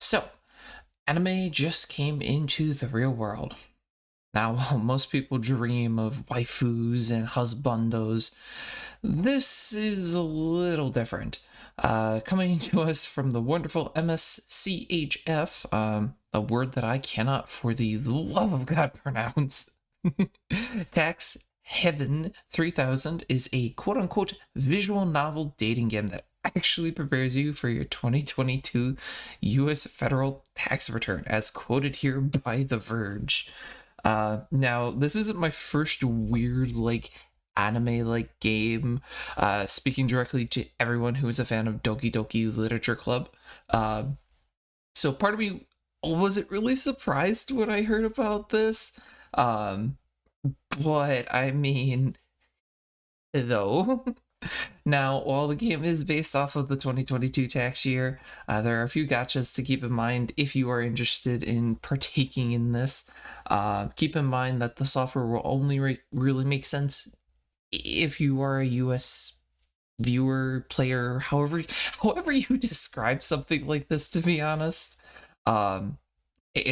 So, anime just came into the real world. Now, while most people dream of waifus and husbandos, this is a little different. Coming to us from the wonderful MSCHF, a word that I cannot for the love of God pronounce. Tax Heaven 3000 is a quote-unquote visual novel dating game that actually prepares you for your 2022 US federal tax return, as quoted here by The Verge. Now, this isn't my first weird, anime game, speaking directly to everyone who is a fan of Doki Doki Literature Club. So part of me wasn't really surprised when I heard about this. But I mean, though. Now, while the game is based off of the 2022 tax year, there are a few gotchas to keep in mind if you are interested in partaking in this. Keep in mind that the software will only really make sense if you are a US viewer, player, however you describe something like this, to be honest.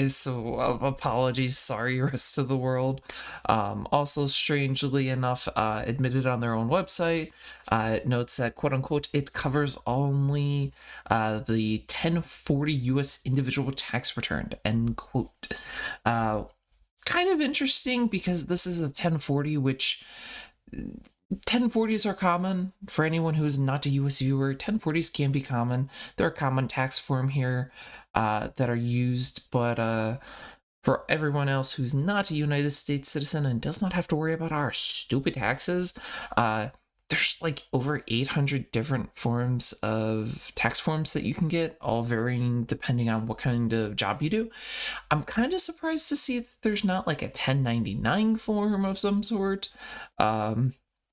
So apologies, sorry, rest of the world. Also, strangely enough, admitted on their own website, it notes that quote unquote it covers only the 1040 US individual tax return, end quote. Kind of interesting because this is a 1040, which 1040s are common for anyone who is not a US viewer. 1040s can be common. They're a common tax form here that are used, but for everyone else who's not a United States citizen and does not have to worry about our stupid taxes, there's like over 800 different forms of tax forms that you can get, all varying depending on what kind of job you do. I'm kind of surprised to see that there's not like a 1099 form of some sort.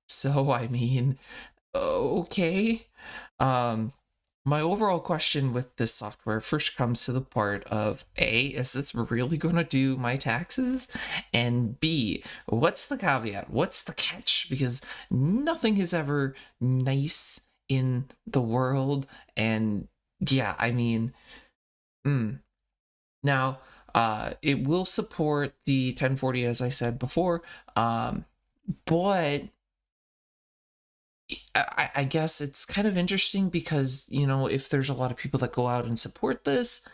So I mean, okay. My overall question with this software first comes to the part of A, is this really going to do my taxes? And B, what's the caveat? What's the catch? Because nothing is ever nice in the world. And yeah, I mean, now, it will support the 1040, as I said before, but I guess it's kind of interesting because, if there's a lot of people that go out and support this,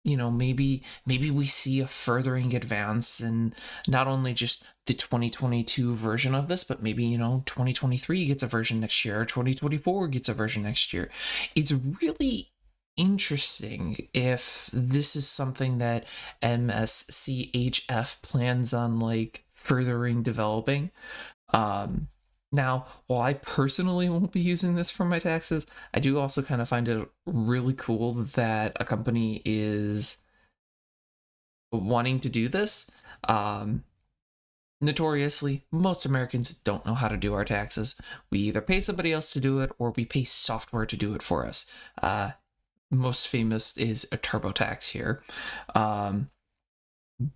maybe we see a furthering advance in not only just the 2022 version of this, but maybe, 2023 gets a version next year, or 2024 gets a version next year. It's really interesting if this is something that MSCHF plans on furthering developing. Now, while I personally won't be using this for my taxes, I do also kind of find it really cool that a company is wanting to do this. Notoriously, most Americans don't know how to do our taxes. We either pay somebody else to do it or we pay software to do it for us. Most famous is a TurboTax here.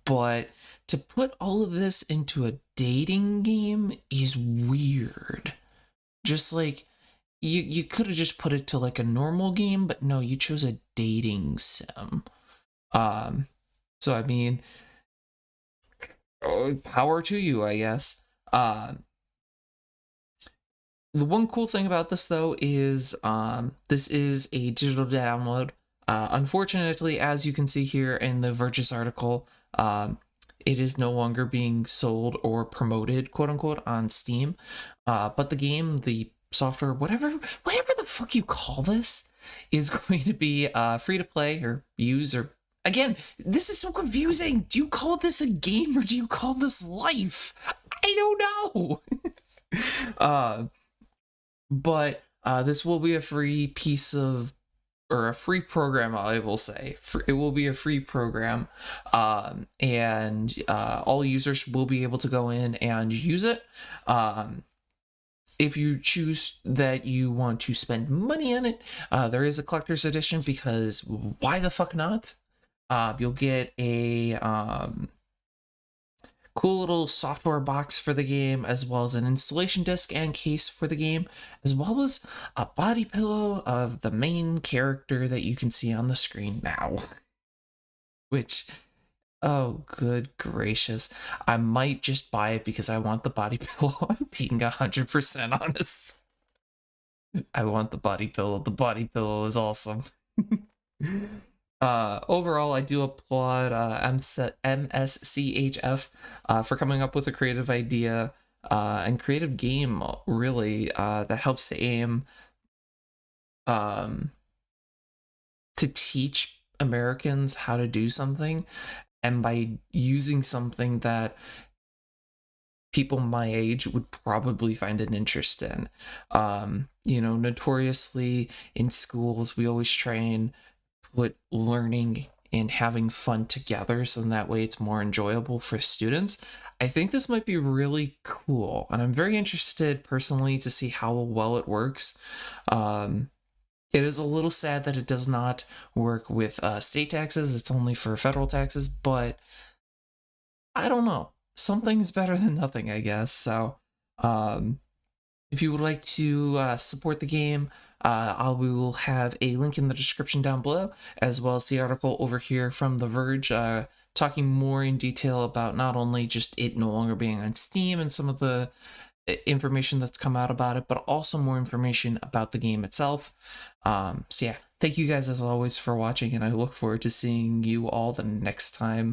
But to put all of this into a dating game is weird. Just like you could have just put it to like a normal game, but no, you chose a dating sim. So I mean, power to you, I guess. The one cool thing about this though is this is a digital download. Unfortunately, as you can see here in the Verge's article, it is no longer being sold or promoted, quote unquote, on Steam. But the game, the software, whatever the fuck you call this, is going to be free to play or use. Or again, this is so confusing. Do you call this a game or do you call this life? I don't know. But this will be a free piece of, or a free program, I will say. It will be a free program, and all users will be able to go in and use it. If you choose that you want to spend money on it, there is a collector's edition, because why the fuck not? You'll get a cool little software box for the game, as well as an installation disc and case for the game, as well as a body pillow of the main character that you can see on the screen now. Which, oh, good gracious. I might just buy it because I want the body pillow. I'm being 100% honest. I want the body pillow. The body pillow is awesome. Overall, I do applaud MSCHF for coming up with a creative idea and creative game, really, that helps to aim to teach Americans how to do something, and by using something that people my age would probably find an interest in. Notoriously in schools, we always try and put learning and having fun together so that way it's more enjoyable for students. I think this might be really cool, and I'm very interested personally to see how well it works. It is a little sad that it does not work with state taxes. It's only for federal taxes, but I don't know. Something's better than nothing, I guess. So, if you would like to support the game, we will have a link in the description down below, as well as the article over here from The Verge, talking more in detail about not only just it no longer being on Steam and some of the information that's come out about it, but also more information about the game itself. So yeah, thank you guys as always for watching, and I look forward to seeing you all the next time